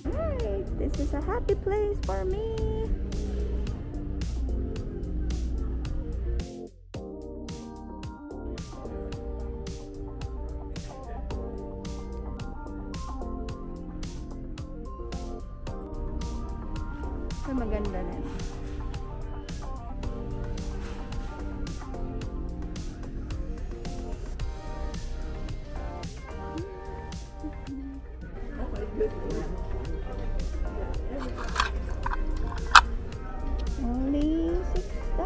Right, this is a happy place for me. So, maganda rin. Only $6.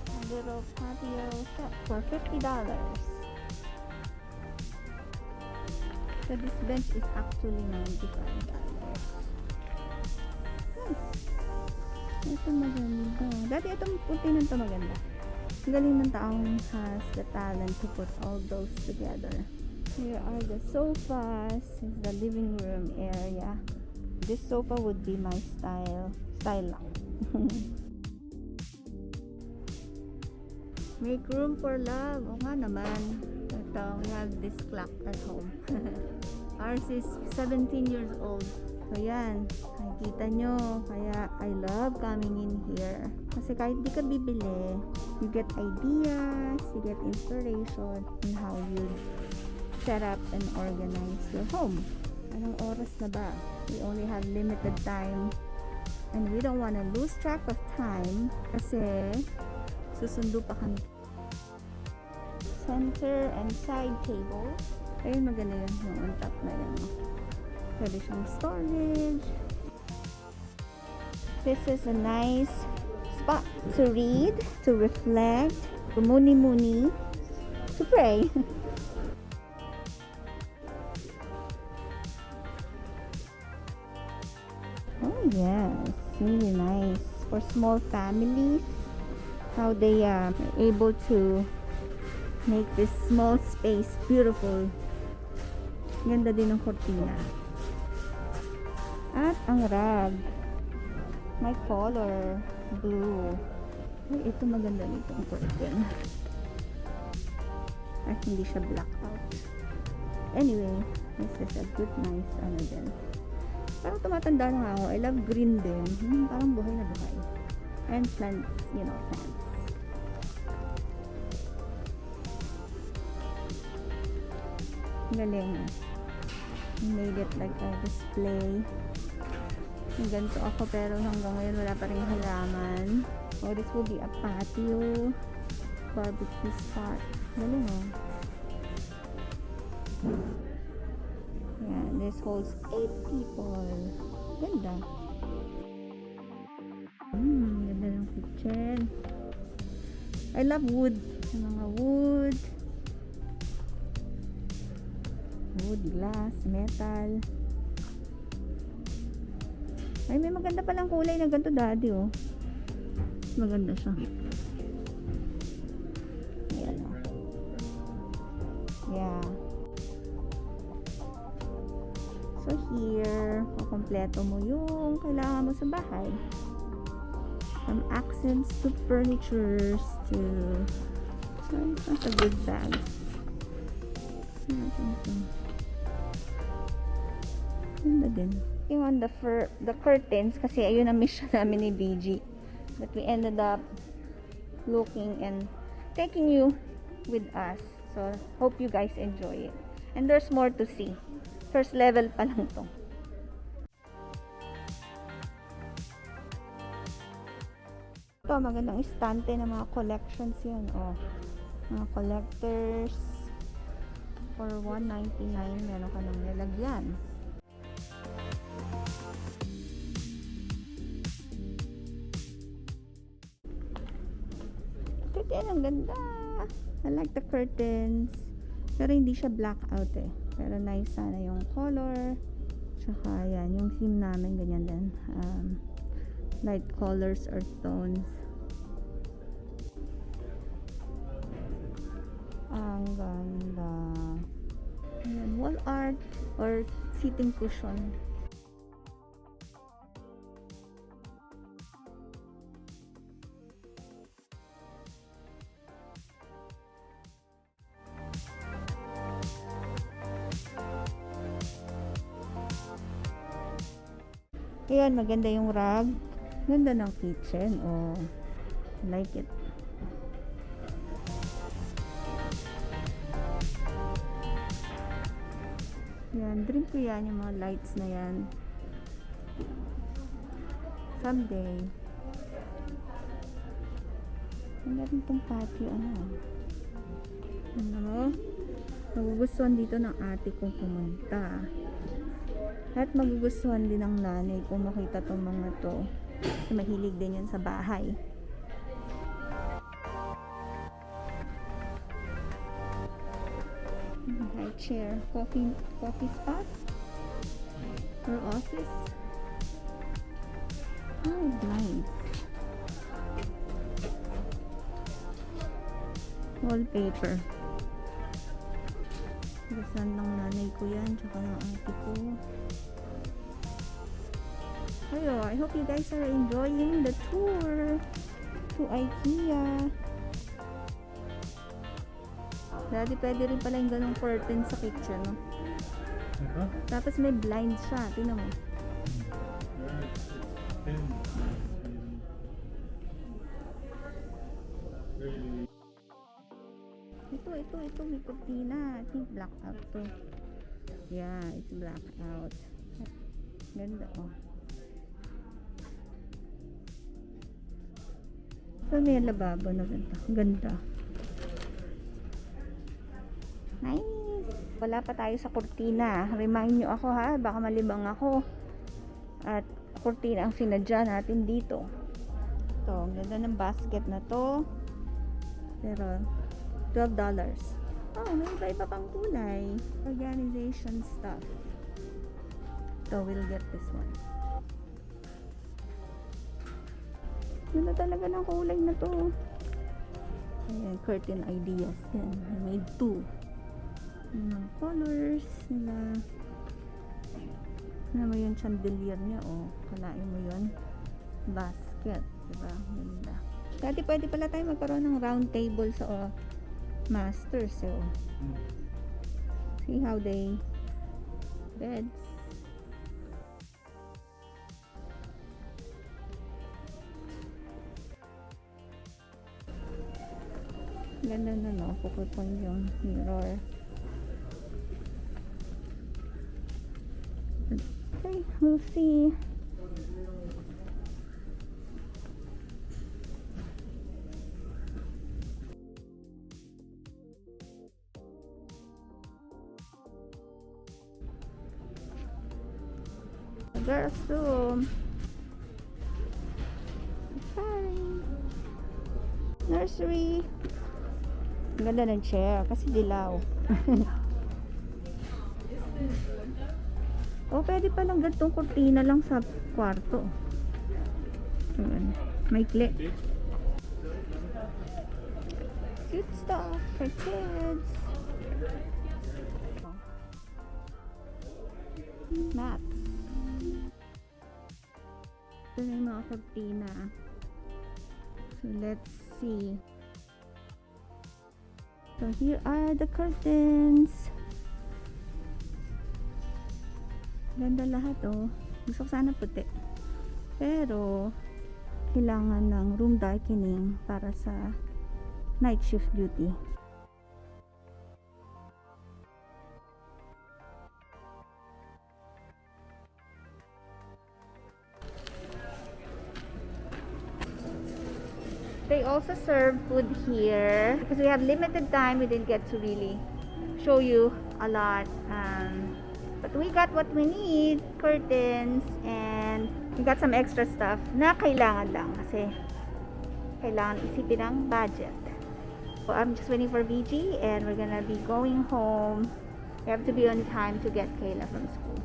A little patio set for $50. So this bench is actually $95. Nice. Ito maganda. Dati itong puti na ito maganda. Ang galing ng taong has the talent to put all those together. Here are the sofas. This is the living room area. This sofa would be my style. Style lang. Make room for love. O nga naman. Ito, we have this clock at home. Ours is 17 years old. So yan, nakikita nyo. Kaya I love coming in here. Kasi kahit di ka bibili, you get ideas, you get inspiration on how you set up and organize your home. Anong oras na ba? We only have limited time and we don't want to lose track of time kasi susundo pa kami. Center and side table. Ayun, maganda yun. Yung on top na yun. Pwede siyang storage. This is a nice spot to read, to reflect, to muni-muni, to pray. Oh yes, really nice. For small families, how they are able to make this small space beautiful. Ganda din ng cortina. At ang rug. My color, blue. Ay, ito maganda nito ang curtain. Ay, hindi siya blackout. Anyway, this is a good, nice, ano din. Parang tumatanda na nga ako. I love green din. Parang buhay na buhay. And plants, you know, plants. Galing. Made it like a display. Ganito ako pero hanggang ngayon wala pa rin halaman. Oh, this will be a patio barbecue spot. Galing oh. Yeah, this holds 8 people. Ganda. Ganda ng kitchen. I love wood. Mga wood. Wood, glass, metal. Ay, may maganda palang kulay na ganito, daddy, oh. Maganda siya. Ayan, oh. Yeah. So, here, kukompleto mo yung kailangan mo sa bahay. From accents to furnitures to... That's a good bag. Ganda din. Yung on the curtains, kasi ayun ang mission namin ni BG. But we ended up looking and taking you with us. So, hope you guys enjoy it. And there's more to see. First level pa lang to. Ito, magandang istante ng mga collections yan. Oh, mga collectors. For $199, meron ka ng lalagyan. Curtain, ang ganda. I like the curtains. Pero hindi siya blackout eh. Pero nice sana yung color. Tsaka yan, yung theme namin ganyan din. Light colors or tones. Ang ganda. Ayan, wall art or seating cushion. Ayan, maganda yung rug. Ganda ng kitchen. Oh, I like it. Yan, dream ko yan, yung mga lights na yan. Someday. Ang ganda itong patio, ano? Magugustuhan dito ng ate kong pumunta. At magugustuhan din ng nanay kung makita tong mga to. Kasi mahilig din yan sa bahay. High chair, coffee spot or office. Oh, nice. Wallpaper. Gustuhan ng nanay ko yan, tsaka ng ate ko. Ayo, I hope you guys are enjoying the tour to Ikea. Dati pwede rin pala yung ganong curtain sa kitchen, no? Tapos may blind siya, tingnan mo. Ito, may kurtina. I think blackout to. Yeah, it's blackout. Ganda, oh. So, may lababo na ganda. Ganda. Nice. Wala pa tayo sa kurtina. Remind nyo ako, ha. Baka malibang ako. At kurtina ang sinadya natin dito. Ito, ang ganda ng basket na to. Pero, $12. Oh, may iba pang kulay. Organization stuff. So, we'll get this one. Ganda talaga ng kulay na to. Ayan, curtain ideas. Yan, I made 2. Yung colors nila. Ano mo yung chandelier niya, oh. Kalain mo yun. Basket. Diba? Ganda. Dati pwede pala tayo magkaroon ng round table sa masters. So, see how they beds. Ganda na, no? Puputol yung mirror. Okay, we'll see. Girls' room. Sorry. Nursery. Ang ganda ng chair kasi dilaw. O, pwede palang gantong kurtina lang sa kwarto. Ayan. May clip. Cute stuff for kids. Maps. Ito na yung mga kurtina. So, let's see. So, here are the curtains. Ganda lahat, oh. Gusto ko sana puti. Pero, kailangan ng room darkening para sa night shift duty. They also serve food here because we have limited time. We didn't get to really show you a lot, but we got what we need, curtains, and we got some extra stuff na kailangan lang kasi kailangan isipin ang budget. So I'm just waiting for VG and we're gonna be going home. We have to be on time to get Kayla from school.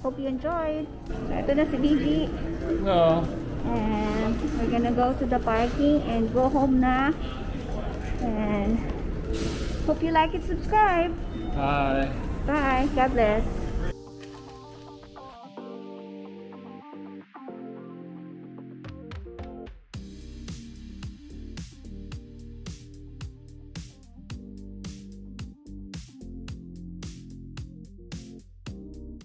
Hope you enjoyed. So, ito na si VG. No. And we're gonna go to the parking and go home na. And Hope you like it. Subscribe. Bye. Bye. God bless.